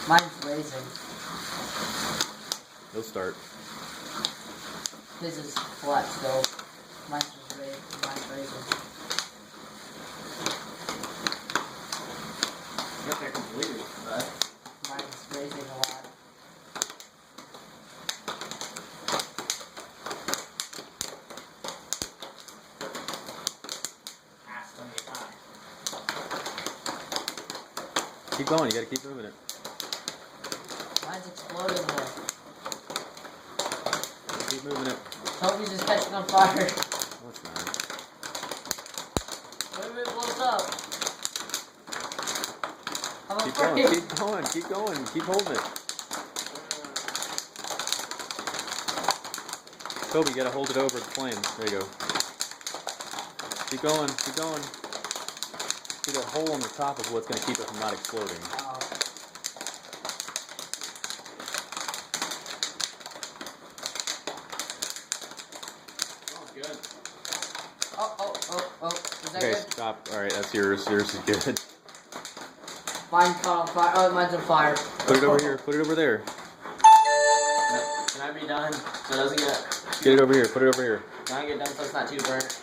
Mine's raising. He'll start. His is flat still. Mine's raising. Yep, they're completely but Mine's raising a lot. Keep going, you gotta keep moving it. Mine's exploding more. Keep moving it. Toby's just catching on fire. No, it's not. Wait a minute, it blows up. I'm Keep afraid. going, keep going, keep going, keep holding it. Toby, you gotta hold it over the flame. There you go. Keep going, keep going. See that hole on the top is what's gonna keep it from not exploding. Oh. oh, good. Oh. Is that Okay, good? stop. Alright, that's yours. Yours is good. Mine caught on fire. Oh, mine's on fire. Put it over here. Put it over there. Can I be done so it doesn't get... Get it over here. Put it over here. Can I get done so it's not too burnt?